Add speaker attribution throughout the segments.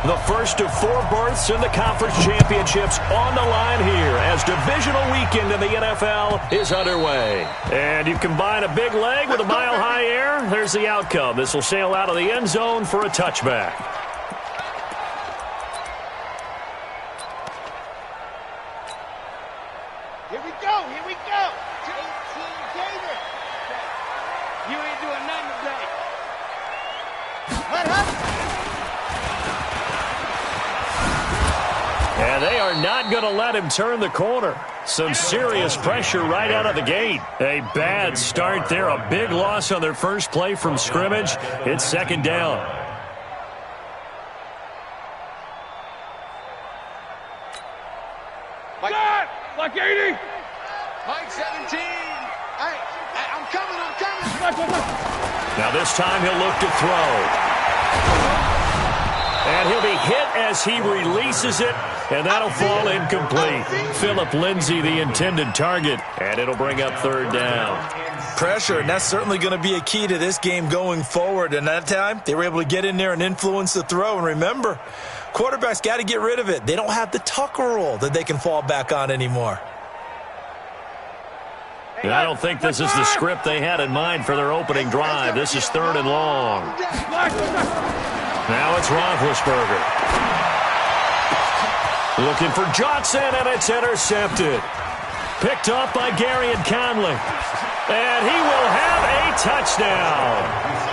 Speaker 1: The first of 4 berths in the conference championships on the line here as divisional weekend in the NFL is underway. And you combine a big leg with a mile-high air, there's the outcome. This will sail out of the end zone for a touchback.
Speaker 2: Here we go, here we go. 18 David. You ain't doing nothing today. What happened?
Speaker 1: And they are not going to let him turn the corner. Some serious pressure right out of the gate. A bad start there. A big loss on their first play from scrimmage. It's second down.
Speaker 2: Like 80. Mike 17. Hey, I'm coming.
Speaker 1: Now this time he'll look to throw. And he'll be hit as he releases it, and that'll fall incomplete. Philip Lindsay, the intended target, and it'll bring up third down.
Speaker 3: Pressure, and that's certainly going to be a key to this game going forward. And that time, they were able to get in there and influence the throw. And remember, quarterbacks got to get rid of it. They don't have the Tucker rule that they can fall back on anymore.
Speaker 1: And I don't think this is the script they had in mind for their opening drive. This is third and long. Now it's Roethlisberger. Looking for Johnson, and it's intercepted. Picked off by Gary and Conley. And he will have a touchdown.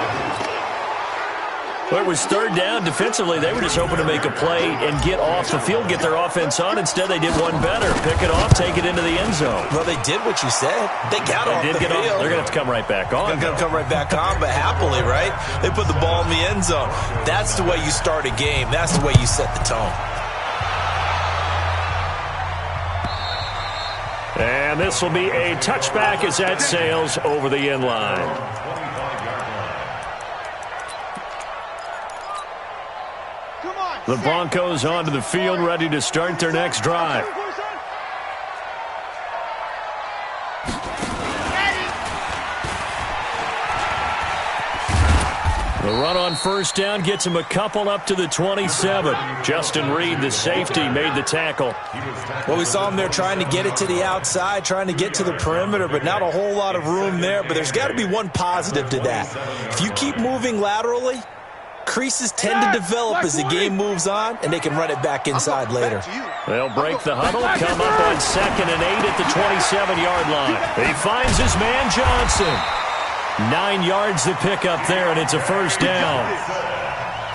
Speaker 1: Well, it was third down. Defensively, they were just hoping to make a play and get off the field, get their offense on. Instead, they did one better. Pick it off, take it into the end zone.
Speaker 3: Well, they did what you said. They got off the field.
Speaker 1: They're going to have to come right back on.
Speaker 3: They're going to come right back on, but happily, right? They put the ball in the end zone. That's the way you start a game. That's the way you set the tone.
Speaker 1: And this will be a touchback as that sails over the end line. The Broncos onto the field, ready to start their next drive. The run on first down gets him a couple up to the 27. Justin Reed, the safety, made the tackle.
Speaker 3: Well, we saw him there trying to get it to the outside, trying to get to the perimeter, but not a whole lot of room there. But there's got to be one positive to that. If you keep moving laterally, creases tend to develop as the game moves on, and they can run it back inside later.
Speaker 1: They'll break the huddle, come up on 2nd and 8 at the 27-yard line. He finds his man Johnson. 9 yards to pick up there, and it's a first down.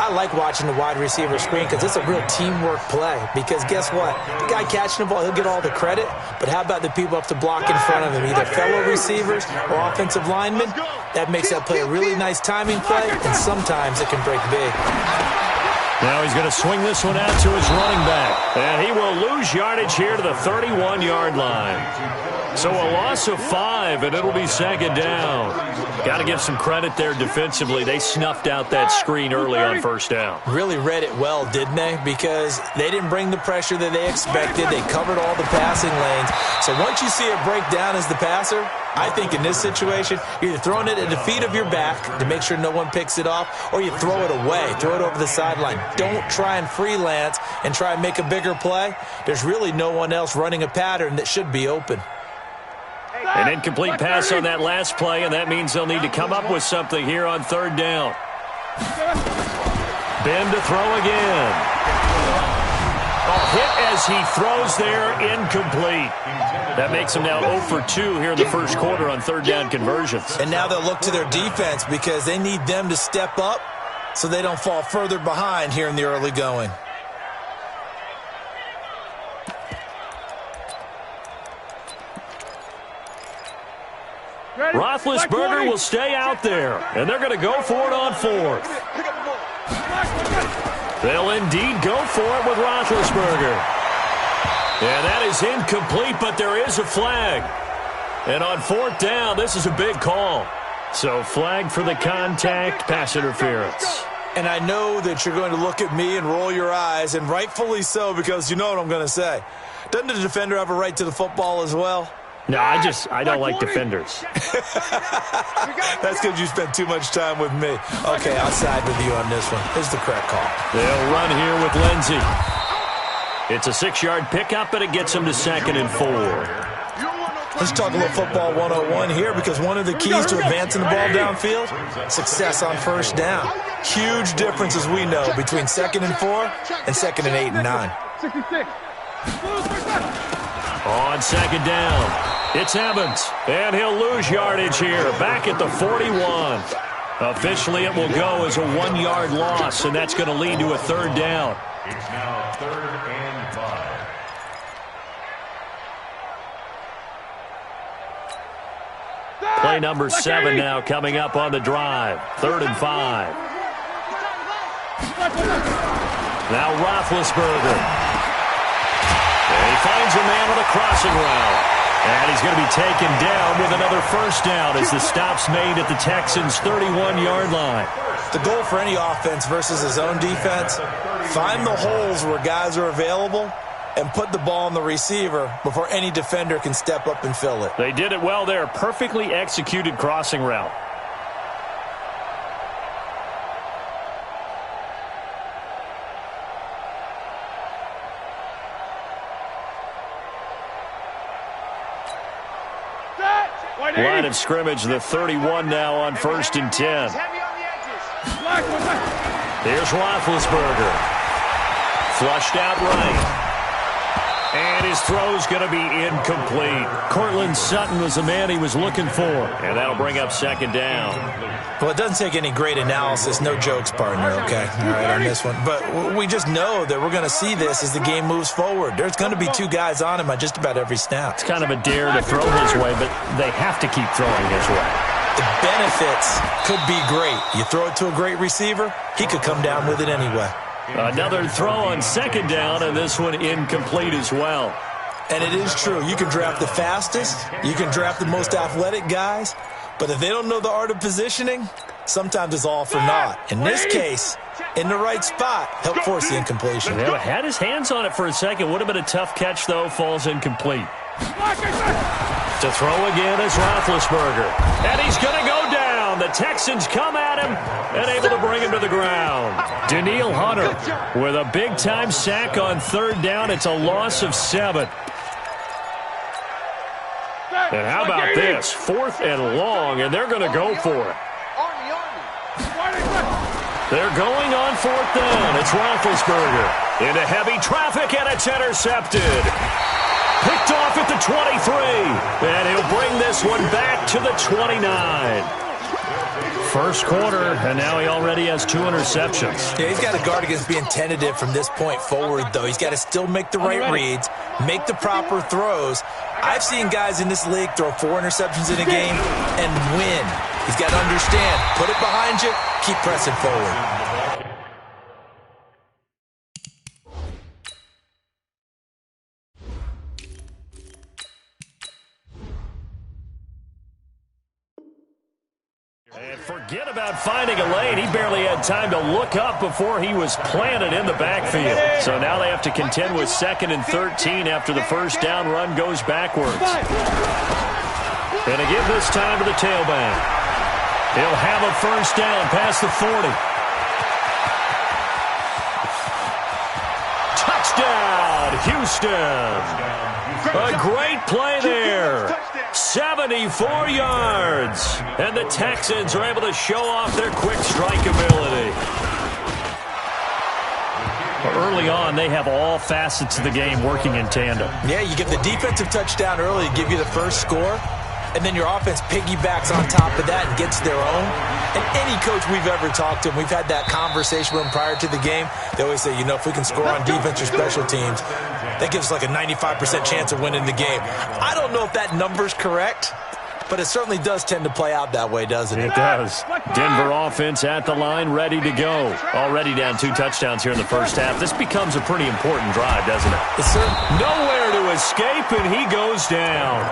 Speaker 4: I like watching the wide receiver screen because it's a real teamwork play. Because guess what? The guy catching the ball, he'll get all the credit. But how about the people up to block in front of him, either fellow receivers or offensive linemen? That makes that play a really nice timing play, and sometimes it can break big.
Speaker 1: Now he's going to swing this one out to his running back. And he will lose yardage here to the 31-yard line. So a loss of 5, and it'll be second down. Got to give some credit there defensively. They snuffed out that screen early on first down.
Speaker 4: Really read it well, didn't they? Because they didn't bring the pressure that they expected. They covered all the passing lanes. So once you see it break down as the passer, I think in this situation, you're either throwing it at the feet of your back to make sure no one picks it off, or you throw it away, throw it over the sideline. Don't try and freelance and try and make a bigger play. There's really no one else running a pattern that should be open.
Speaker 1: An incomplete pass on that last play, and that means they'll need to come up with something here on third down. Ben to throw again. A hit as he throws there, incomplete. That makes him now 0 for 2 here in the first quarter on third down conversions.
Speaker 3: And now they'll look to their defense because they need them to step up so they don't fall further behind here in the early going.
Speaker 1: Roethlisberger will stay out there, and they're going to go for it on 4th. They'll indeed go for it with Roethlisberger. And that is incomplete, but there is a flag. And on 4th down, this is a big call. So flag for the contact, pass interference.
Speaker 3: And I know that you're going to look at me and roll your eyes, and rightfully so, because you know what I'm going to say. Doesn't the defender have a right to the football as well?
Speaker 1: No, I don't like defenders.
Speaker 3: That's because you spent too much time with me. Okay, I'll side with you on this one. Here's the correct call.
Speaker 1: They'll run here with Lindsey. It's a 6-yard pickup, but it gets him to 2nd and 4.
Speaker 3: Let's talk a little football 101 here, because one of the keys to advancing the ball downfield, success on first down. Huge difference, as we know, between 2nd and 4 and 2nd and 8 and 9.
Speaker 2: 66.
Speaker 1: On 2nd down, it's Evans, and he'll lose yardage here, back at the 41. Officially, it will go as a 1-yard loss, and that's going to lead to a 3rd down.
Speaker 5: It's now 3rd and 5.
Speaker 1: Play number 7 now coming up on the drive. 3rd and 5. Now Roethlisberger. And he finds a man on a crossing route. And he's going to be taken down with another 1st down as the stop's made at the Texans' 31-yard line.
Speaker 3: The goal for any offense versus his own defense, find the holes where guys are available and put the ball on the receiver before any defender can step up and fill it.
Speaker 1: They did it well there. Perfectly executed crossing route. Line of scrimmage, the 31 now on 1st and 10. Here's Roethlisberger. Flushed out right. And his throw's going to be incomplete. Cortland Sutton was the man he was looking for. And that'll bring up 2nd down.
Speaker 3: Well, it doesn't take any great analysis. No jokes, partner, okay? All right, on this one. But we just know that we're going to see this as the game moves forward. There's going to be 2 guys on him on just about every snap.
Speaker 1: It's kind of a dare to throw his way, but they have to keep throwing his way.
Speaker 3: The benefits could be great. You throw it to a great receiver, he could come down with it anyway.
Speaker 1: Another throw on 2nd down, and this one incomplete as well.
Speaker 3: And it is true. You can draft the fastest. You can draft the most athletic guys. But if they don't know the art of positioning, sometimes it's all for naught. In this case, in the right spot, helped force the incompletion.
Speaker 1: Yeah, had his hands on it for a second. Would have been a tough catch, though. Falls incomplete. To throw again is Roethlisberger. And he's going to go down. The Texans come at him and able to bring him to the ground. Danielle Hunter with a big-time sack on 3rd down. It's a loss of 7. And how about this? 4th and long, and they're going to go for it. They're going on 4th down. It's Roethlisberger into heavy traffic, and it's intercepted. Picked off at the 23, and he'll bring this one back to the 29. First quarter, and now he already has 2 interceptions.
Speaker 3: Yeah, he's got to guard against being tentative from this point forward, though. He's got to still make the right reads, make the proper throws. I've seen guys in this league throw 4 interceptions in a game and win. He's got to understand, put it behind you, keep pressing forward.
Speaker 1: And forget about finding a lane. He barely had time to look up before he was planted in the backfield. So now they have to contend with 2nd and 13 after the 1st down run goes backwards. And to give this time to the tailback. He'll have a 1st down past the 40. Touchdown, Houston. A great play there. 74 yards. And the Texans are able to show off their quick strike ability. Early on, they have all facets of the game working in tandem.
Speaker 3: Yeah, you get the defensive touchdown early to give you the first score, and then your offense piggybacks on top of that and gets their own. And any coach we've ever talked to, and we've had that conversation with them prior to the game, they always say, you know, if we can score on defense or special teams, that gives us like a 95% chance of winning the game. I don't know if that number's correct, but it certainly does tend to play out that way, doesn't it?
Speaker 1: It does. Denver offense at the line, ready to go. Already down 2 touchdowns here in the first half. This becomes a pretty important drive, doesn't it?
Speaker 3: Yes, sir.
Speaker 1: Nowhere to escape, and he goes down.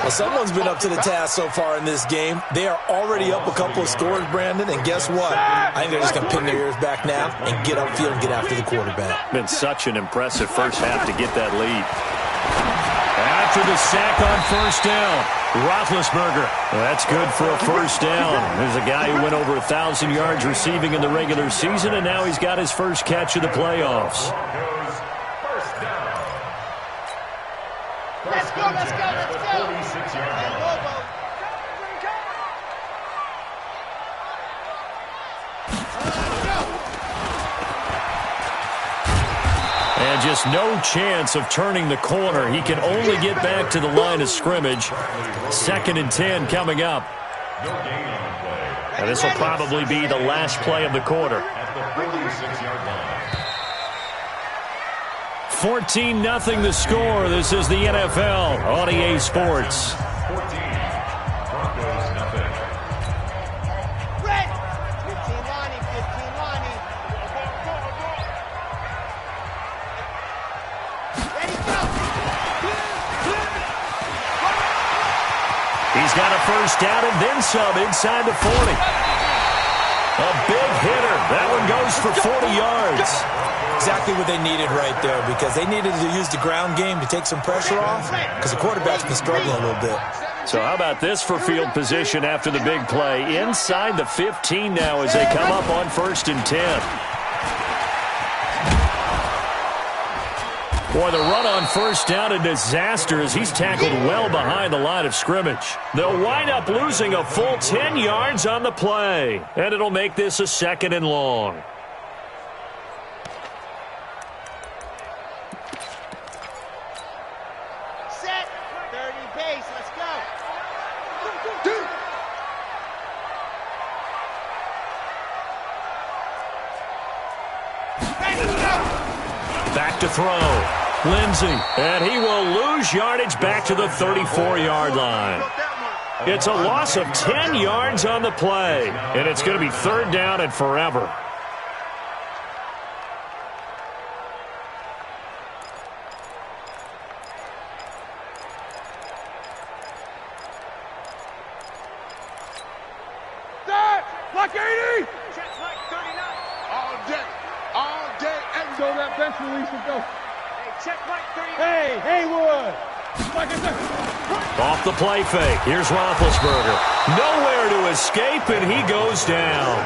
Speaker 3: Well, someone's been up to the task so far in this game. They are already up a couple of scores, Brandon, and guess what? I think they're just going to pin their ears back now and get upfield and get after the quarterback.
Speaker 1: Been such an impressive first half to get that lead. And after the sack on first down. Roethlisberger. That's good for a first down. There's a guy who went over 1,000 yards receiving in the regular season, and now he's got his first catch of the playoffs.
Speaker 2: Let's go, let's go, let's go.
Speaker 5: 46-yard line.
Speaker 1: And just no chance of turning the corner. He can only get back to the line of scrimmage. 2nd and 10 coming up.
Speaker 5: No gain on the play.
Speaker 1: And this will probably be the last play of the quarter.
Speaker 5: At the 46-yard line.
Speaker 1: 14-0 the score. This is the NFL on EA Sports.
Speaker 5: 14. Broncos nothing.
Speaker 2: Red. 15 Lonnie, 15 Lonnie. Ready, go.
Speaker 1: He's got a first down and then some inside the 40. A big hitter. That one goes for 40 yards.
Speaker 4: Exactly what they needed right there, because they needed to use the ground game to take some pressure off, because the quarterback's been struggling a little bit.
Speaker 1: So how about this for field position after the big play? Inside the 15 now as they come up on 1st and 10. Boy, the run on first down, a disaster as he's tackled well behind the line of scrimmage. They'll wind up losing a full 10 yards on the play, and it'll make this a 2nd and long.
Speaker 2: Set. 30 base, let's go. Ready, go.
Speaker 1: Back to throw. Lindsey, and he will lose yardage back to the 34-yard line. It's a loss of 10 yards on the play, and it's going to be 3rd down and forever.
Speaker 2: Block 80! Check like 39. All day, and go that bench release and go. Hey, check like 39. Hey, Haywood!
Speaker 1: Off the play fake. Here's Roethlisberger. Nowhere to escape, and he goes down.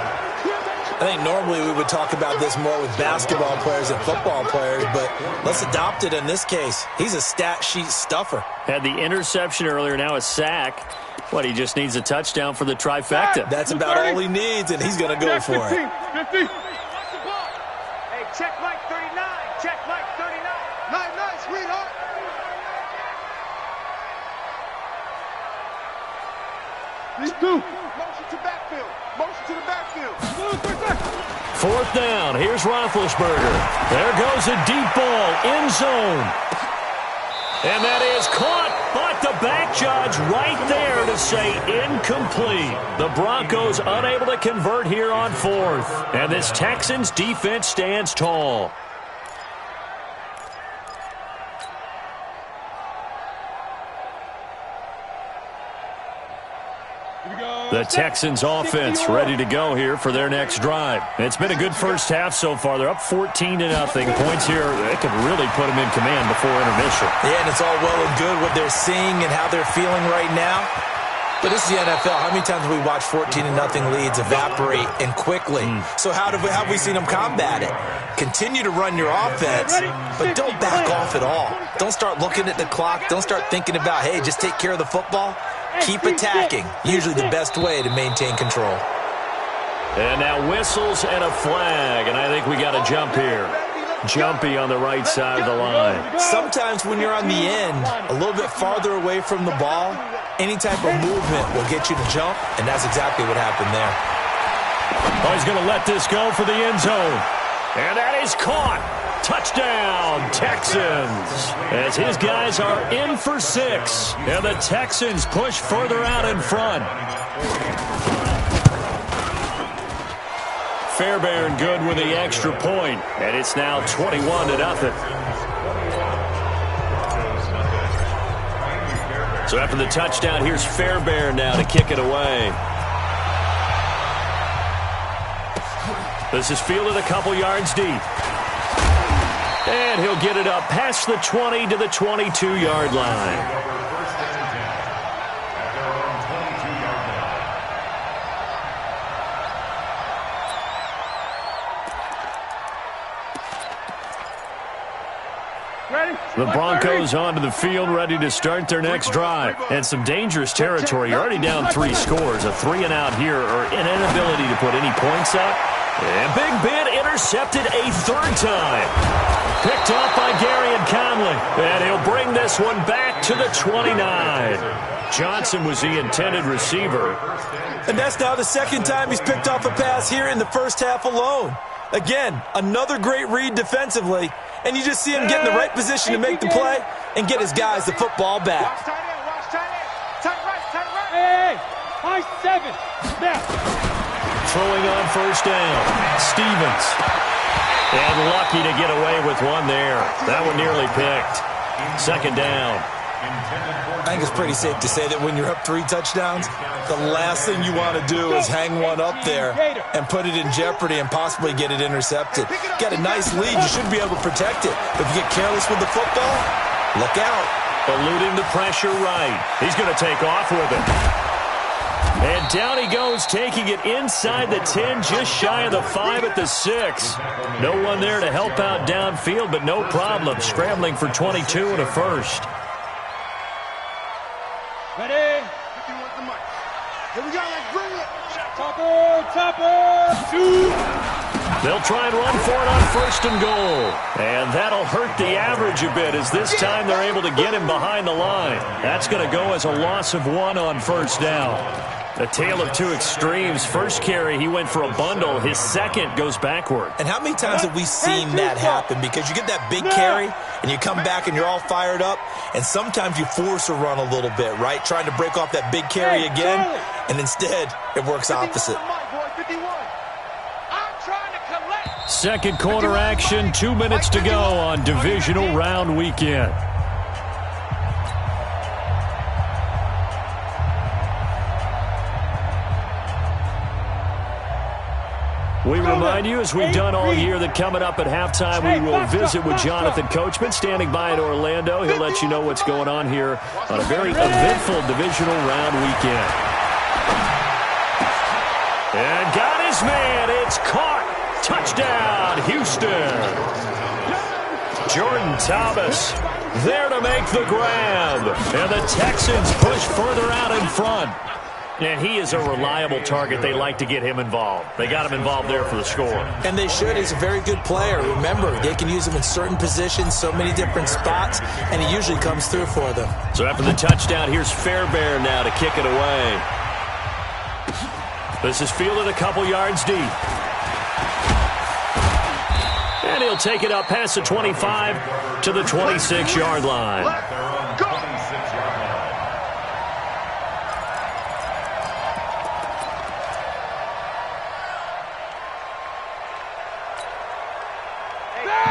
Speaker 4: I think normally we would talk about this more with basketball players and football players, but let's adopt it in this case. He's a stat sheet stuffer.
Speaker 1: Had the interception earlier, now a sack. What, he just needs a touchdown for the trifecta.
Speaker 4: That's about all he needs, and he's going to go for it.
Speaker 2: 50. Hey, check Mike 39. Check Mike 39. Nice, sweetheart. These two. Motion to backfield. Motion to the backfield.
Speaker 1: 4th down. Here's Roethlisberger. There goes a deep ball. End zone. And that is caught, but the back judge right there to say incomplete. The Broncos unable to convert here on 4th. And this Texans defense stands tall. The Texans offense ready to go here for their next drive. It's been a good first half so far. They're up 14-0. Points here, they could really put them in command before intermission.
Speaker 4: Yeah, and it's all well and good what they're seeing and how they're feeling right now. But this is the NFL. How many times have we watched 14-0 leads evaporate and quickly? So how have we seen them combat it? Continue to run your offense, but don't back off at all. Don't start looking at the clock. Don't start thinking about, hey, just take care of the football. Keep attacking. Usually the best way to maintain control.
Speaker 1: And now whistles and a flag, and I think we got a jump here. Jumpy on the right side of the line.
Speaker 4: Sometimes when you're on the end, a little bit farther away from the ball, any type of movement will get you to jump, and that's exactly what happened there.
Speaker 1: Oh, he's going to let this go for the end zone. And that is caught. Touchdown, Texans. As his guys are in for 6. And the Texans push further out in front. Fairbairn good with the extra point. And it's now 21-0. So after the touchdown, here's Fairbairn now to kick it away. This is fielded a couple yards deep. And he'll get it up past the 20 to the 22-yard line. The Broncos onto the field, ready to start their next drive. And some dangerous territory. You're already down 3 scores. A 3-and-out here, or an inability to put any points up. And Big Ben intercepted a 3rd time. Picked off by Gary and Conley. And he'll bring this one back to the 29. Johnson was the intended receiver.
Speaker 3: And that's now the 2nd time he's picked off a pass here in the first half alone. Again, another great read defensively. And you just see him get in the right position to make the play and get his guys the football back.
Speaker 2: Watch tight end, watch tight end. Tight right. Hey, high 7. Now.
Speaker 1: Throwing on first down. Stevens. And lucky to get away with one there. That one nearly picked. 2nd down.
Speaker 3: I think it's pretty safe to say that when you're up 3 touchdowns, the last thing you want to do is hang one up there and put it in jeopardy and possibly get it intercepted. Got a nice lead. You should be able to protect it. But if you get careless with the football, look out.
Speaker 1: Eluding the pressure right. He's going to take off with it. And down he goes, taking it inside the 10, just shy of the 5 at the 6. No one there to help out downfield, but no problem. Scrambling for 22 and a first.
Speaker 2: Ready? Here we go, let's bring it. Topper, 2.
Speaker 1: They'll try and run for it on 1st and goal. And that'll hurt the average a bit, as this time they're able to get him behind the line. That's going to go as a loss of 1 on 1st down. A tale of 2 extremes. First carry, he went for a bundle. His 2nd goes backward.
Speaker 3: And how many times have we seen that happen? Because you get that big carry, and you come back and you're all fired up, and sometimes you force a run a little bit, right? Trying to break off that big carry again, and instead it works opposite.
Speaker 1: 2nd quarter action, 2 minutes to go on divisional round weekend. We remind you, as we've done all year, that coming up at halftime, we will visit with Jonathan Coachman, standing by in Orlando. He'll let you know what's going on here on a very eventful divisional round weekend. And got his man. It's caught. Touchdown, Houston. Jordan Thomas there to make the grab. And the Texans push further out in front. And he is a reliable target. They like to get him involved. They got him involved there for the score.
Speaker 3: And they should. He's a very good player. Remember, they can use him in certain positions, so many different spots, and he usually comes through for them.
Speaker 1: So after the touchdown, here's Fairbairn now to kick it away. This is fielded a couple yards deep. And he'll take it up past the 25 to the 26-yard line.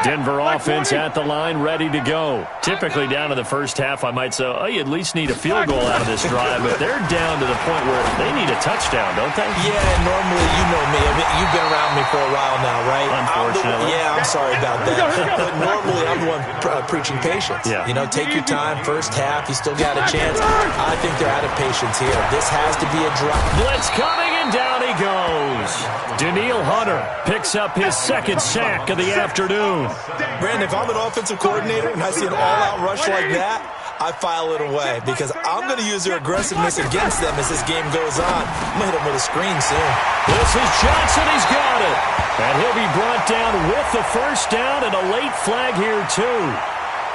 Speaker 1: Denver offense at the line, ready to go. Typically down to the first half, I might say, oh, you at least need a field goal out of this drive, but they're down to the point where they need a touchdown, don't they?
Speaker 3: Yeah, normally, you know me. I mean, you've been around me for a while now, right?
Speaker 1: Unfortunately.
Speaker 3: I'm sorry about that. But normally, I'm the one preaching patience.
Speaker 1: Yeah.
Speaker 3: You know, take your time. First half, you still got a chance. I think they're out of patience here. This has to be a drive.
Speaker 1: Blitz coming, and down he goes. Daniil Hunter picks up his 2nd sack of the afternoon.
Speaker 3: Brandon, if I'm an offensive coordinator and I see an all-out rush like that, I file it away because I'm going to use their aggressiveness against them as this game goes on. I'm going to hit them with a screen soon.
Speaker 1: This is Johnson. He's got it. And he'll be brought down with the 1st down and a late flag here, too.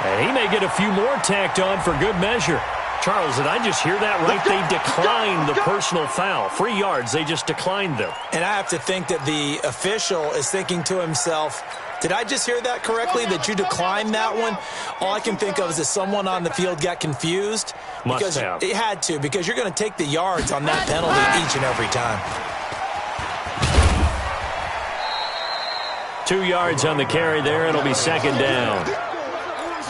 Speaker 1: And he may get a few more tacked on for good measure. Charles, did I just hear that right? They declined the personal foul. 3 yards, they just declined them.
Speaker 3: And I have to think that the official is thinking to himself, did I just hear that correctly, that you declined that one? All I can think of is that someone on the field got confused.
Speaker 1: Must have.
Speaker 3: It had to, because you're going to take the yards on that penalty each and every time.
Speaker 1: 2 yards on the carry there. It'll be 2nd down.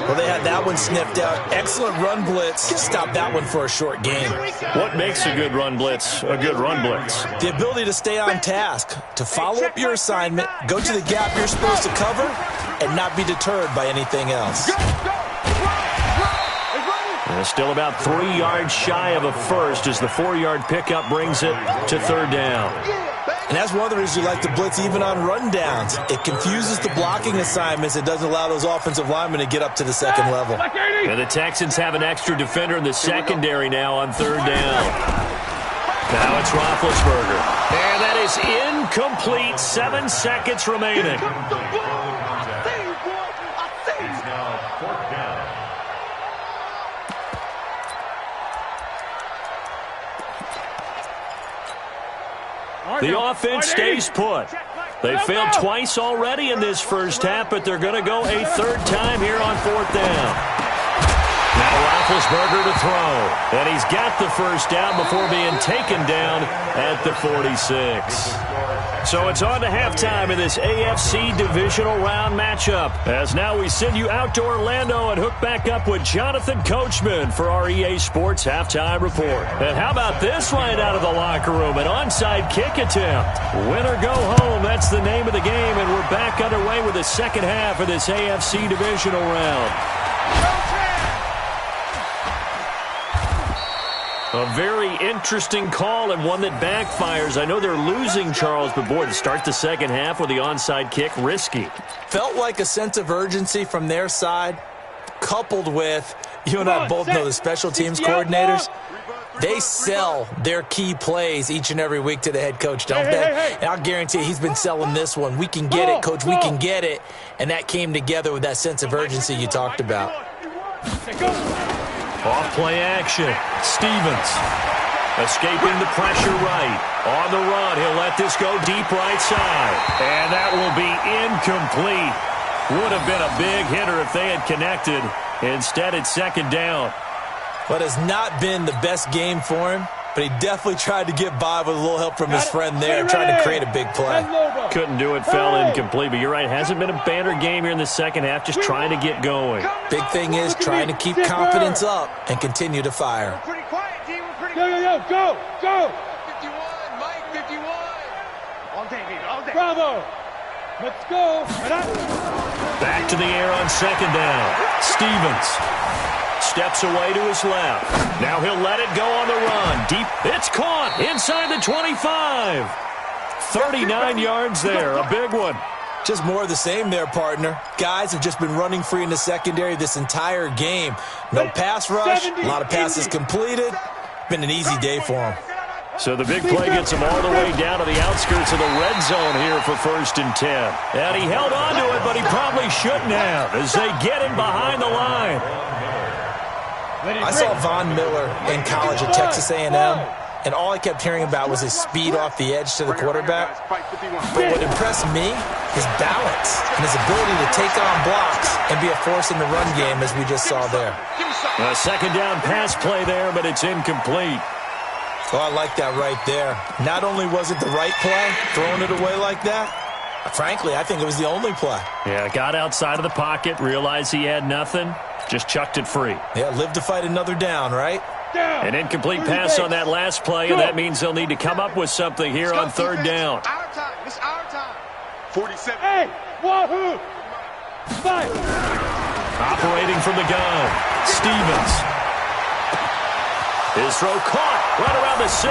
Speaker 4: Well, they had that one sniffed out. Excellent run blitz. Stop that one for a short game.
Speaker 1: What makes a good run blitz a good run blitz?
Speaker 4: The ability to stay on task, to follow up your assignment, go to the gap you're supposed to cover, and not be deterred by anything else.
Speaker 1: Still about 3 yards shy of a first as the 4-yard pickup brings it to third down.
Speaker 4: And that's one of the reasons you like to blitz even on rundowns. It confuses the blocking assignments. It doesn't allow those offensive linemen to get up to the second level.
Speaker 1: And the Texans have an extra defender in the secondary now on third down. Now it's Roethlisberger. And that is incomplete. 7 seconds remaining.
Speaker 5: It's now fourth down.
Speaker 1: The offense stays put. They failed twice already in this first half, but they're going to go a third time here on fourth down. Now Roethlisberger to throw. And he's got the first down before being taken down at the 46. So it's on to halftime in this AFC divisional round matchup. As now we send you out to Orlando and hook back up with Jonathan Coachman for our EA Sports halftime report. And how about this right out of the locker room? An onside kick attempt. Win or go home, that's the name of the game. And we're back underway with the second half of this AFC divisional round. A very interesting call and one that backfires. I know they're losing, Charles, but boy, to start the second half with the onside kick, risky.
Speaker 4: Felt like a sense of urgency from their side, coupled with, you and I both know the special teams coordinators, they sell their key plays each and every week to the head coach, don't they? And I'll guarantee you he's been selling this one. We can get it, coach, we can get it. And that came together with that sense of urgency you talked about.
Speaker 1: Off play action. Stevens escaping the pressure right. On the run, he'll let this go deep right side. And that will be incomplete. Would have been a big hitter if they had connected. Instead, it's second down.
Speaker 4: But it's not been the best game for him, but he definitely tried to get by with a little help from his friend there, trying to create a big play.
Speaker 1: Couldn't do it, fell incomplete. But you're right, hasn't been a banner game here in the second half, just trying to get going.
Speaker 4: Big thing is trying to keep confidence up and continue to fire.
Speaker 2: Pretty quiet, team. We're pretty quiet. Go! 51, Mike, 51. All day, baby, all day. Bravo! Let's go.
Speaker 1: Back to the air on second down. Stevens steps away to his left. Now he'll let it go on the run. Deep. It's caught inside the 25. 39 yards there. A big one.
Speaker 4: Just more of the same there, partner. Guys have just been running free in the secondary this entire game. No pass rush. A lot of passes completed. Been an easy day for them.
Speaker 1: So the big play gets him all the way down to the outskirts of the red zone here for 1st and 10. And he held on to it, but he probably shouldn't have as they get him behind the line.
Speaker 4: I saw Von Miller in college at Texas A&M, and all I kept hearing about was his speed off the edge to the quarterback. But what impressed me, his balance and his ability to take on blocks and be a force in the run game, as we just saw there.
Speaker 1: A second down pass play there, but it's incomplete.
Speaker 4: Oh, I like that right there. Not only was it the right play, throwing it away like that, frankly, I think it was the only play.
Speaker 1: Yeah, got outside of the pocket, realized he had nothing, just chucked it free.
Speaker 4: Yeah, live to fight another down, right?
Speaker 1: An incomplete pass on that last play, and that means they'll need to come up with something here on third down.
Speaker 2: Our time. It's our time. 47. Hey, wahoo! Fight!
Speaker 1: Operating from the gun, Stevens. His throw caught right around the 6.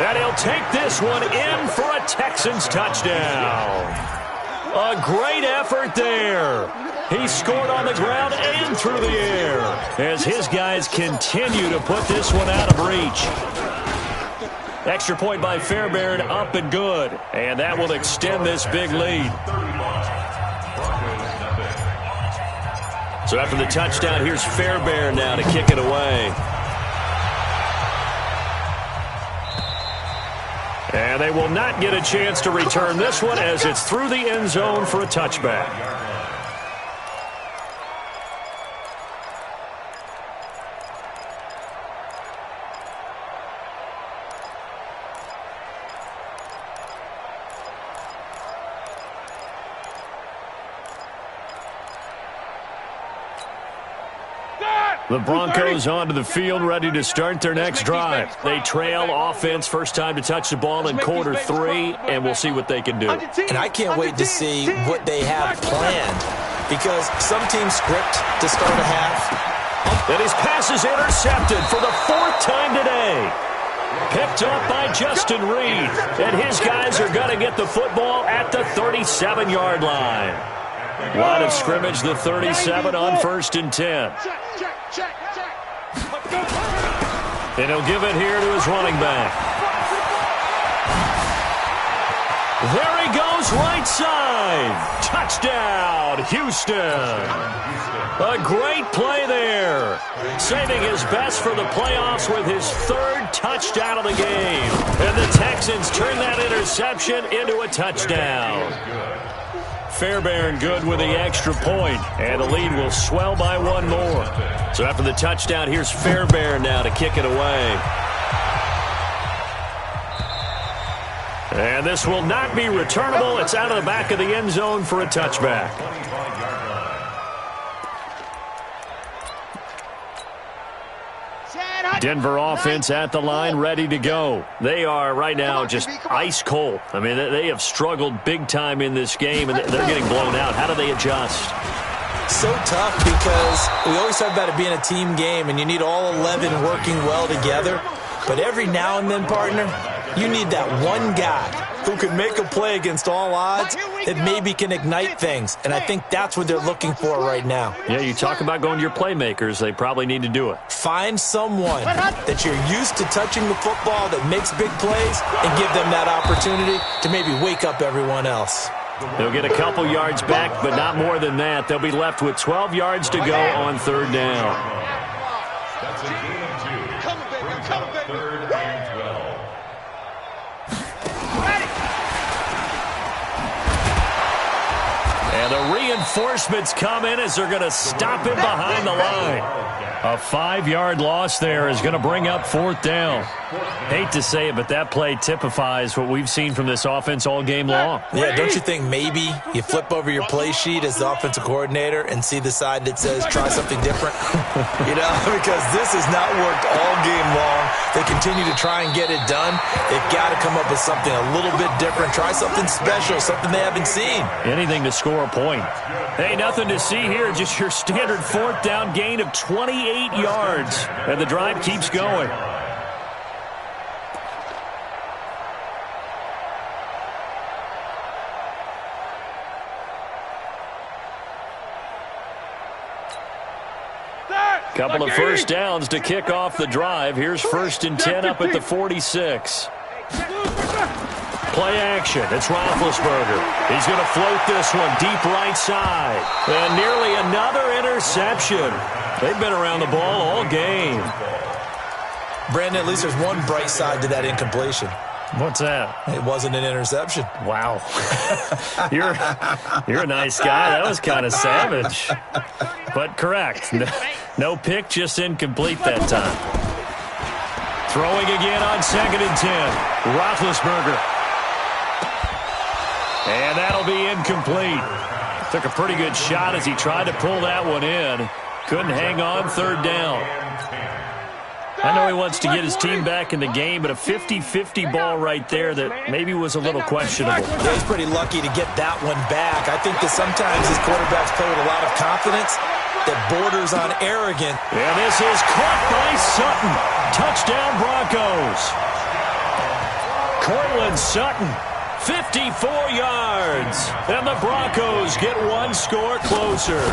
Speaker 1: And he'll take this one in for a Texans touchdown. A great effort there. He scored on the ground and through the air as his guys continue to put this one out of reach. Extra point by Fairbairn, up and good. And that will extend this big lead. So after the touchdown, here's Fairbairn now to kick it away. And they will not get a chance to return this one as it's through the end zone for a touchback. The Broncos onto the field, ready to start their next drive. They trail offense, first time to touch the ball in quarter 3, and we'll see what they can do.
Speaker 4: And I can't wait to see what they have planned, because some teams script to start a half.
Speaker 1: And his pass is intercepted for the 4th time today. Picked up by Justin Reed, and his guys are going to get the football at the 37-yard line. Line of scrimmage, the 37 on 1st and 10. And he'll give it here to his running back. There he goes, right side. Touchdown, Houston. A great play there. Saving his best for the playoffs with his 3rd touchdown of the game. And the Texans turn that interception into a touchdown. Fairbairn good with the extra point, and the lead will swell by 1 more. So after the touchdown, here's Fairbairn now to kick it away. And this will not be returnable. It's out of the back of the end zone for a touchback. Denver offense at the line, ready to go. They are right now just ice cold. I mean, they have struggled big time in this game, and they're getting blown out. How do they adjust?
Speaker 4: So tough, because we always talk about it being a team game, and you need all 11 working well together. But every now and then, partner, you need that one guy who can make a play against all odds that maybe can ignite things. And I think that's what they're looking for right now.
Speaker 1: Yeah, you talk about going to your playmakers. They probably need to do it.
Speaker 4: Find someone that you're used to touching the football that makes big plays and give them that opportunity to maybe wake up everyone else.
Speaker 1: They'll get a couple yards back, but not more than that. They'll be left with 12 yards to go on 3rd down.
Speaker 5: That's a gain of 2. Come on, 3rd and 12.
Speaker 1: And the reinforcements come in as they're going to stop him behind the line. A 5-yard loss there is going to bring up 4th down. Hate to say it, but that play typifies what we've seen from this offense all game long.
Speaker 4: Yeah, don't you think maybe you flip over your play sheet as the offensive coordinator and see the side that says try something different? Because this has not worked all game long. They continue to try and get it done. They've got to come up with something a little bit different. Try something special, something they haven't seen.
Speaker 1: Anything to score a point. Hey, nothing to see here. Just your standard 4th down gain of 28 yards. And the drive keeps going. Couple of first downs to kick off the drive. Here's 1st and 10 up at the 46. Play action. It's Roethlisberger. He's going to float this one deep right side. And nearly another interception. They've been around the ball all game.
Speaker 4: Brandon, at least there's one bright side to that incompletion.
Speaker 1: What's that?
Speaker 4: It wasn't an interception.
Speaker 1: Wow. You're a nice guy. That was kind of savage. But correct. No pick, just incomplete that time. Throwing again on 2nd and 10. Roethlisberger. And that'll be incomplete. Took a pretty good shot as he tried to pull that one in. Couldn't hang on 3rd down. I know he wants to get his team back in the game, but a 50-50 ball right there that maybe was a little questionable.
Speaker 4: Yeah, he's pretty lucky to get that one back. I think that sometimes his quarterbacks play with a lot of confidence that borders on arrogant.
Speaker 1: And this is caught by Sutton. Touchdown Broncos. Cortland Sutton, 54 yards. And the Broncos get 1 score closer.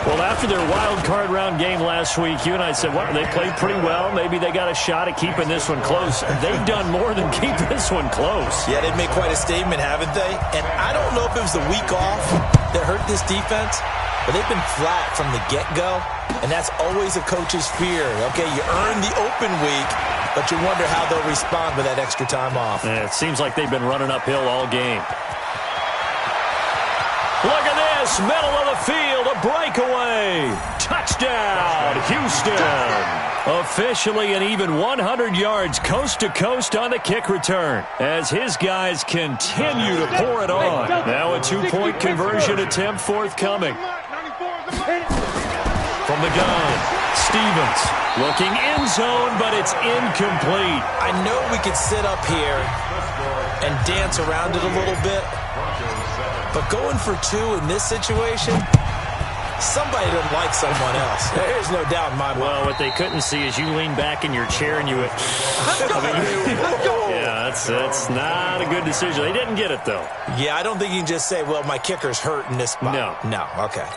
Speaker 1: Well, after their wild card round game last week, you and I said, what, they played pretty well. Maybe they got a shot at keeping this one close. They've done more than keep this one close.
Speaker 4: Yeah, they've made quite a statement, haven't they? And I don't know if it was the week off that hurt this defense, but they've been flat from the get-go, and that's always a coach's fear. Okay, you earn the open week, but you wonder how they'll respond with that extra time off.
Speaker 1: Yeah, it seems like they've been running uphill all game. Look at this, middle of the field, a breakaway. Touchdown, Houston. Officially an even 100 yards coast to coast on the kick return as his guys continue to pour it on. Now a 2-point conversion attempt forthcoming. From the gun, Stevens looking in zone, but it's incomplete.
Speaker 4: I know we could sit up here and dance around it a little bit, but going for two in this situation, somebody doesn't like someone else. There's no doubt in my mind.
Speaker 1: Well, what they couldn't see is you lean back in your chair and you went, yeah, that's not a good decision. They didn't get it, though.
Speaker 4: Yeah, I don't think you can just say, well, my kicker's hurt in this spot. No, okay.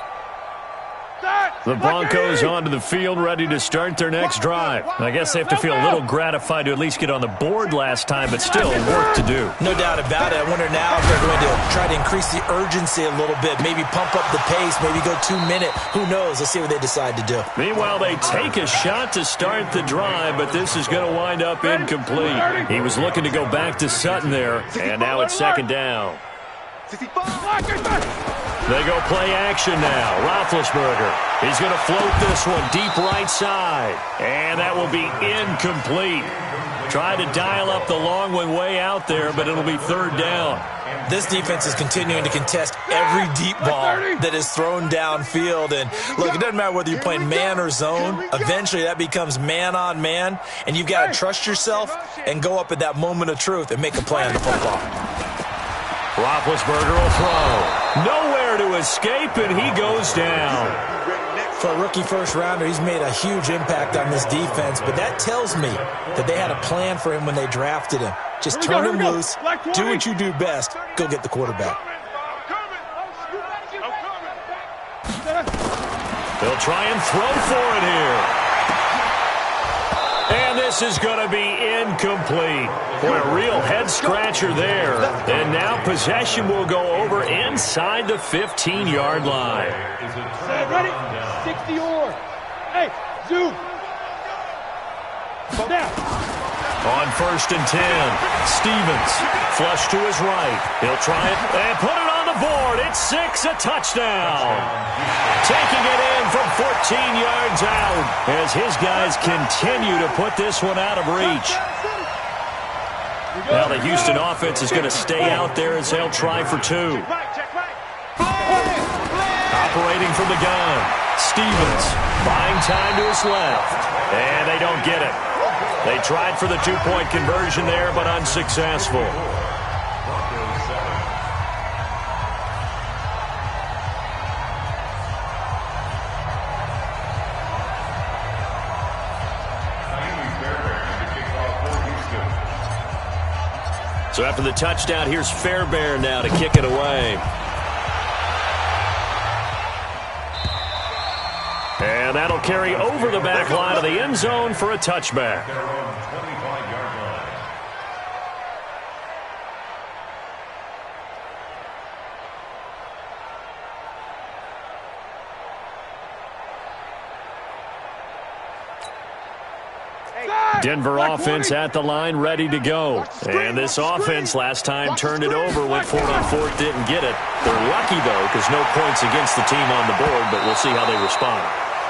Speaker 1: The Broncos onto the field, ready to start their next drive. I guess they have to feel a little gratified to at least get on the board last time, but still work to do.
Speaker 4: No doubt about it. I wonder now if they're going to try to increase the urgency a little bit, maybe pump up the pace, maybe go 2 minute. Who knows? Let's see what they decide to do.
Speaker 1: Meanwhile, they take a shot to start the drive, but this is going to wind up incomplete. He was looking to go back to Sutton there, and now it's second down. They go play action now. Roethlisberger. He's going to float this one deep right side. And that will be incomplete. Try to dial up the long one way out there, but it'll be third down.
Speaker 4: This defense is continuing to contest every deep ball that is thrown downfield. And look, it doesn't matter whether you're playing man or zone. Eventually that becomes man on man. And you've got to trust yourself and go up at that moment of truth and make a play on the football.
Speaker 1: Roethlisberger will throw. Nowhere to escape, and he goes down.
Speaker 4: For a rookie first-rounder, he's made a huge impact on this defense, but that tells me that they had a plan for him when they drafted him. Just turn him loose, do what you do best, go get the quarterback.
Speaker 1: They'll try and throw for it here. And this is going to be incomplete. Boy, a real head-scratcher there. And now possession will go over inside the 15-yard line.
Speaker 2: Ready? 60 or. Hey, zoom. Now.
Speaker 1: On 1st and 10, Stevens flush to his right. He'll try it and put it on the board. It's 6, a touchdown. Taking it in from 14 yards out as his guys continue to put this one out of reach. Now the Houston offense is going to stay out there as they'll try for two. Operating from the gun, Stevens buying time to his left. And they don't get it. They tried for the two-point conversion there, but unsuccessful. So after the touchdown, here's Fairbairn now to kick it away. And that'll carry over the back line of the end zone for a touchback. Denver offense at the line, ready to go. And this offense last time turned it over, went for it on fourth, didn't get it. They're lucky, though, because no points against the team on the board, but we'll see how they respond.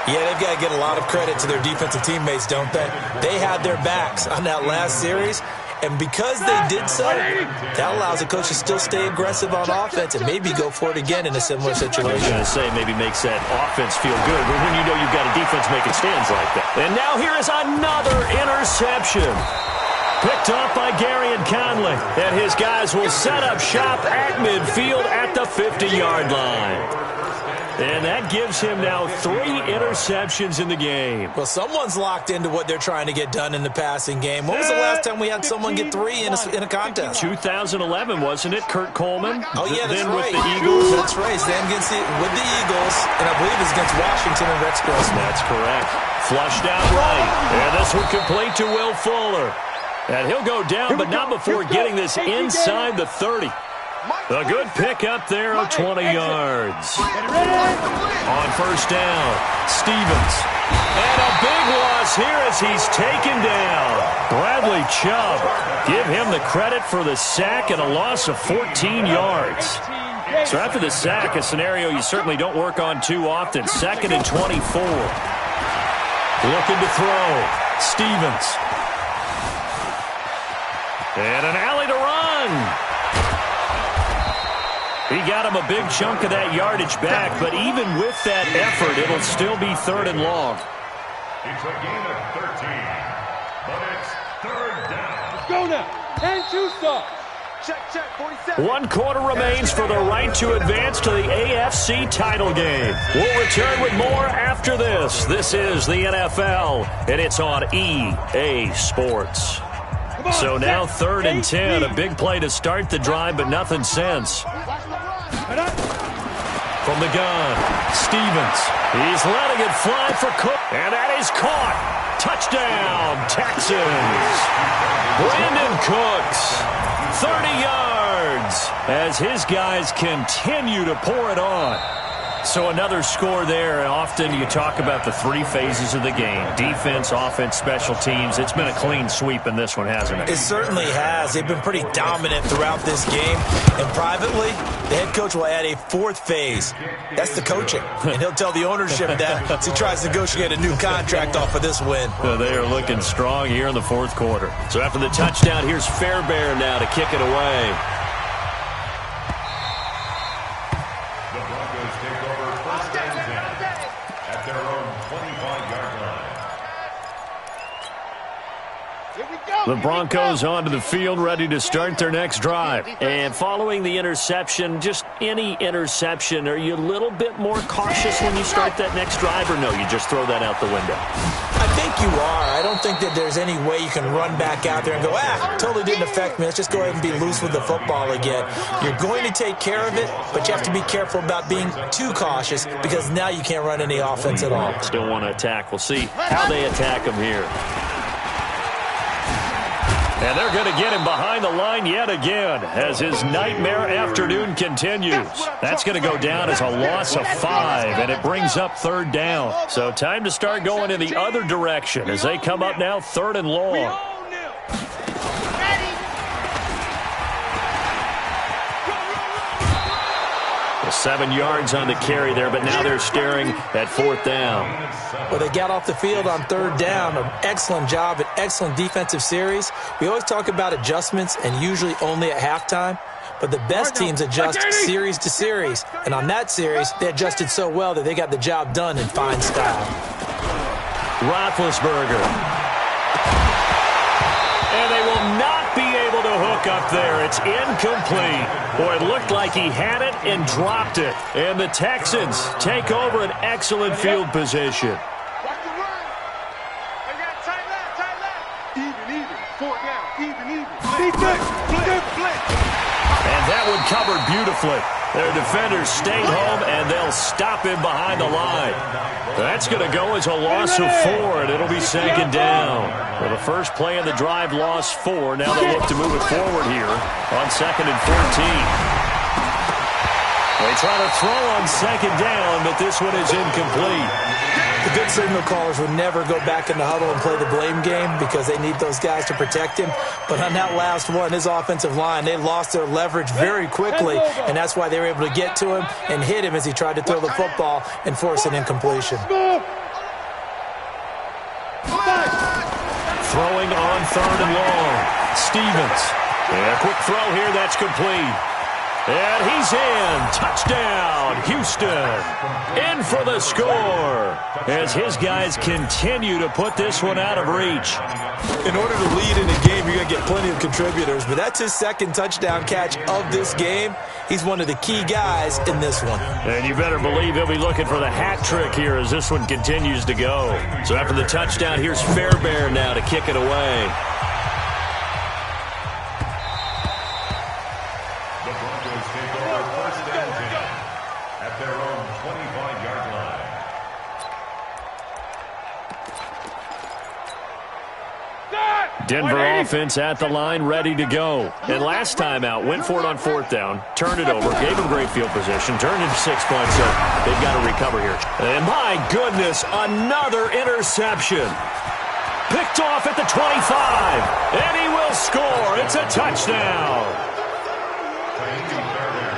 Speaker 4: Yeah, they've got to get a lot of credit to their defensive teammates, don't they? They had their backs on that last series, and because they did so, that allows the coach to still stay aggressive on offense and maybe go for it again in a similar situation.
Speaker 1: I was going to say maybe makes that offense feel good, but when you know you've got a defense making stands like that. And now here is another interception. Picked off by Gary and Conley. And his guys will set up shop at midfield at the 50-yard line. And that gives him now 3 interceptions in the game.
Speaker 4: Well, someone's locked into what they're trying to get done in the passing game. When was the last time we had someone get 3 in a contest?
Speaker 1: 2011, wasn't it? Kurt Coleman?
Speaker 4: Oh, yeah, that's
Speaker 1: then
Speaker 4: right.
Speaker 1: with the Eagles.
Speaker 4: That's right. Then with the Eagles, and I believe it's against Washington and Rex Grossman.
Speaker 1: That's correct. Flushed out right. And this one complete to Will Fuller. And he'll go down, but not before getting this inside the 30. A good pick up there of 20 yards. On first down, Stevens. And a big loss here as he's taken down. Bradley Chubb. Give him the credit for the sack and a loss of 14 yards. So after the sack, a scenario you certainly don't work on too often. 2nd and 24. Looking to throw. Stevens. And an alley to run. He got him a big chunk of that yardage back, but even with that effort, it'll still be 3rd and long.
Speaker 5: It's a gain of 13, but it's third down.
Speaker 2: Let's go now. And 2 stops. Check, 47.
Speaker 1: 1 quarter remains for the right to advance to the AFC title game. We'll return with more after this. This is the NFL, and it's on EA Sports. So now 3rd and 10, a big play to start the drive, but nothing since. From the gun, Stevens. He's letting it fly for Cook, and that is caught. Touchdown, Texans. Brandon Cooks, 30 yards, as his guys continue to pour it on. So another score there, and often you talk about the 3 phases of the game. Defense, offense, special teams. It's been a clean sweep in this one, hasn't it?
Speaker 4: It certainly has. They've been pretty dominant throughout this game. And privately, the head coach will add a 4th phase. That's the coaching. And he'll tell the ownership that as he tries to negotiate a new contract off of this win.
Speaker 1: They are looking strong here in the 4th quarter. So after the touchdown, here's Fairbairn now to kick it away. The Broncos onto the field, ready to start their next drive. And following the interception, just any interception, are you a little bit more cautious when you start that next drive, or no, you just throw that out the window?
Speaker 4: I think you are. I don't think that there's any way you can run back out there and go, totally didn't affect me. Let's just go ahead and be loose with the football again. You're going to take care of it, but you have to be careful about being too cautious because now you can't run any offense at all.
Speaker 1: Still want to attack. We'll see how they attack him here. And they're going to get him behind the line yet again as his nightmare afternoon continues. That's going to go down as a loss of 5, and it brings up 3rd down. So time to start going in the other direction as they come up now 3rd and long. 7 yards on the carry there, but now they're staring at 4th down.
Speaker 4: Well, they got off the field on 3rd down. An excellent job, an excellent defensive series. We always talk about adjustments and usually only at halftime, but the best teams adjust series to series. And on that series, they adjusted so well that they got the job done in fine style.
Speaker 1: Roethlisberger. And they will not be able to hook up there. It's incomplete. Boy, it looked like he had it and dropped it. And the Texans take over an excellent field position.
Speaker 2: Watch the run. They got tight left. Even. 4th down. Even. Blitz.
Speaker 1: And that one covered beautifully. Their defenders stayed home, and they'll stop him behind the line. That's going to go as a loss of 4, and it'll be 2nd down. Well, the first play of the drive lost 4. Now they'll look to move it forward here on 2nd and 14. They try to throw on 2nd down, but this one is incomplete.
Speaker 4: The good signal callers would never go back in the huddle and play the blame game because they need those guys to protect him. But on that last one, his offensive line, they lost their leverage very quickly, and that's why they were able to get to him and hit him as he tried to throw the football and force an incompletion.
Speaker 1: Throwing on 3rd and long. Stevens. And a quick throw here, that's complete. And he's in. Touchdown, Houston. In for the score as his guys continue to put this one out of reach.
Speaker 4: In order to lead in a game, you're going to get plenty of contributors, but that's his 2nd touchdown catch of this game. He's one of the key guys in this one.
Speaker 1: And you better believe he'll be looking for the hat trick here as this one continues to go. So after the touchdown, here's Fairbairn now to kick it away. Denver offense at the line, ready to go. And last time out, went for it on 4th down, turned it over, gave him great field position, turned into 6 points, so they've got to recover here. And my goodness, another interception. Picked off at the 25, and he will score. It's a touchdown.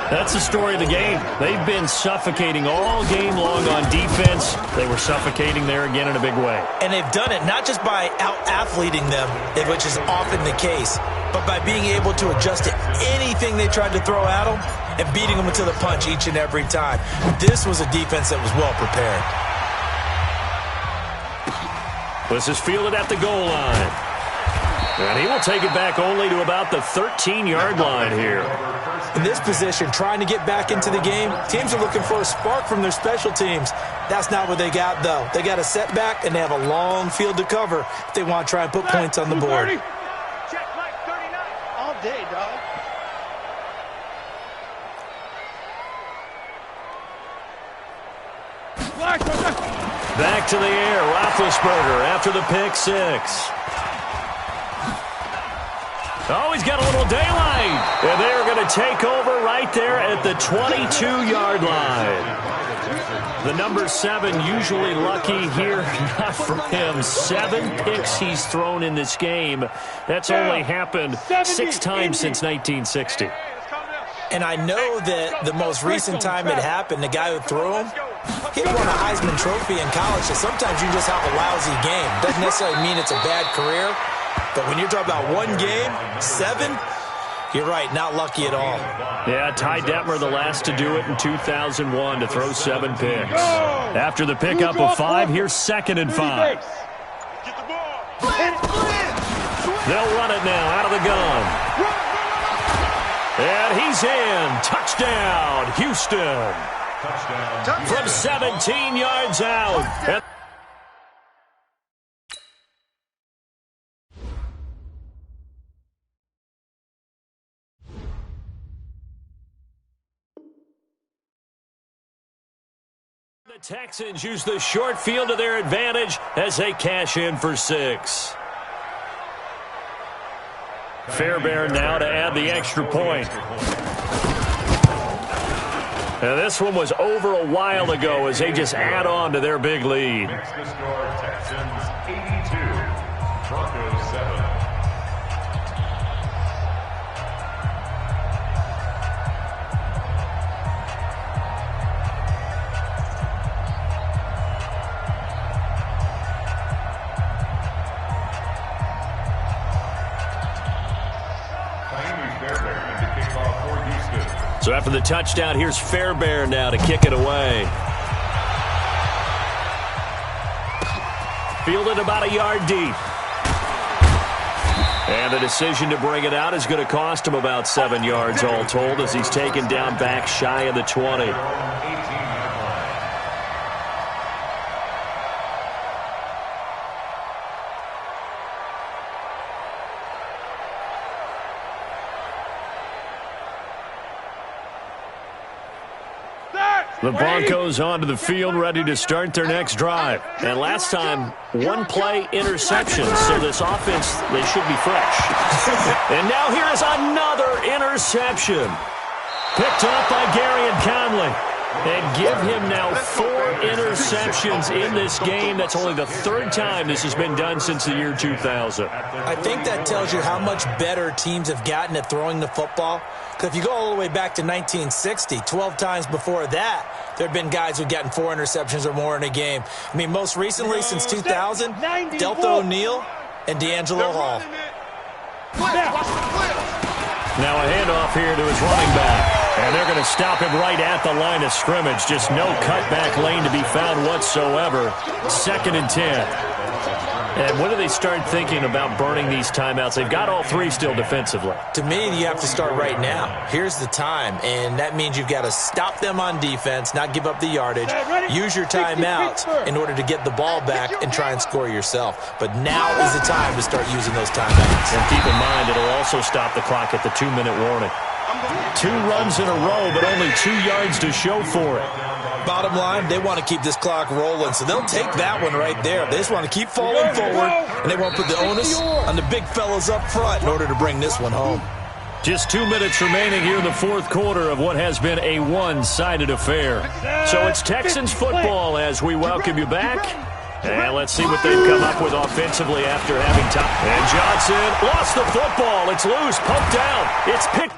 Speaker 1: That's the story of the game. They've been suffocating all game long on defense. They were suffocating there again in a big way.
Speaker 4: And they've done it not just by out-athleting them, which is often the case, but by being able to adjust to anything they tried to throw at them and beating them to the punch each and every time. This was a defense that was well prepared.
Speaker 1: This is fielded at the goal line. And he will take it back only to about the 13-yard line here.
Speaker 4: In this position, trying to get back into the game, teams are looking for a spark from their special teams. That's not what they got, though. They got a setback, and they have a long field to cover if they want to try and put points on the board.
Speaker 2: Check Mike 39. All day, dog.
Speaker 1: Back to the air, Roethlisberger after the pick six. Oh, he's got a little daylight. And they're going to take over right there at the 22-yard line. The number 7 usually lucky here. Not for him. 7 picks he's thrown in this game. That's only happened 6 times since 1960.
Speaker 4: And I know that the most recent time it happened, the guy who threw him, he won a Heisman Trophy in college. So sometimes you just have a lousy game. Doesn't necessarily mean it's a bad career. But when you're talking about one game, 7, you're right, not lucky at all.
Speaker 1: Yeah, Ty Detmer, the last to do it in 2001, to throw 7 picks. After the pickup of 5, here's 2nd and 5. They'll run it now out of the gun. And he's in. Touchdown, Houston. From 17 yards out. The Texans use the short field to their advantage as they cash in for 6. Fairbairn now to add the extra point. And this one was over a while ago as they just add on to their big lead.
Speaker 5: Next to score, Texans 82, Broncos 7.
Speaker 1: So after the touchdown, here's Fairbairn now to kick it away. Fielded about a yard deep. And the decision to bring it out is going to cost him about 7 yards all told as he's taken down back shy of the 20. The Broncos onto the field, ready to start their next drive. And last time, 1 play interception, so this offense, they should be fresh. And now here is another interception. Picked off by Gary and Conley. And give him now 4 interceptions in this game. That's only the 3rd time this has been done since the year 2000.
Speaker 4: I think that tells you how much better teams have gotten at throwing the football. Because if you go all the way back to 1960, 12 times before that, there have been guys who've gotten 4 interceptions or more in a game. I mean, most recently, since 2000, Delta O'Neal and D'Angelo Hall.
Speaker 1: Now a handoff here to his running back. And they're going to stop him right at the line of scrimmage. Just no cutback lane to be found whatsoever. 2nd and 10. And when do they start thinking about burning these timeouts? They've got all 3 still defensively.
Speaker 4: To me, you have to start right now. Here's the time, and that means you've got to stop them on defense, not give up the yardage, use your timeouts in order to get the ball back and try and score yourself. But now is the time to start using those timeouts.
Speaker 1: And keep in mind, it'll also stop the clock at the 2-minute warning. 2 runs in a row, but only 2 yards to show for it.
Speaker 4: Bottom line, they want to keep this clock rolling, so they'll take that one right there. They just want to keep falling forward, and they won't put the onus on the big fellas up front in order to bring this one home.
Speaker 1: Just 2 minutes remaining here in the 4th quarter of what has been a one-sided affair. So it's Texans football as we welcome you back. And let's see what they've come up with offensively after having time. And Johnson lost the football. It's loose, poked down. It's picked.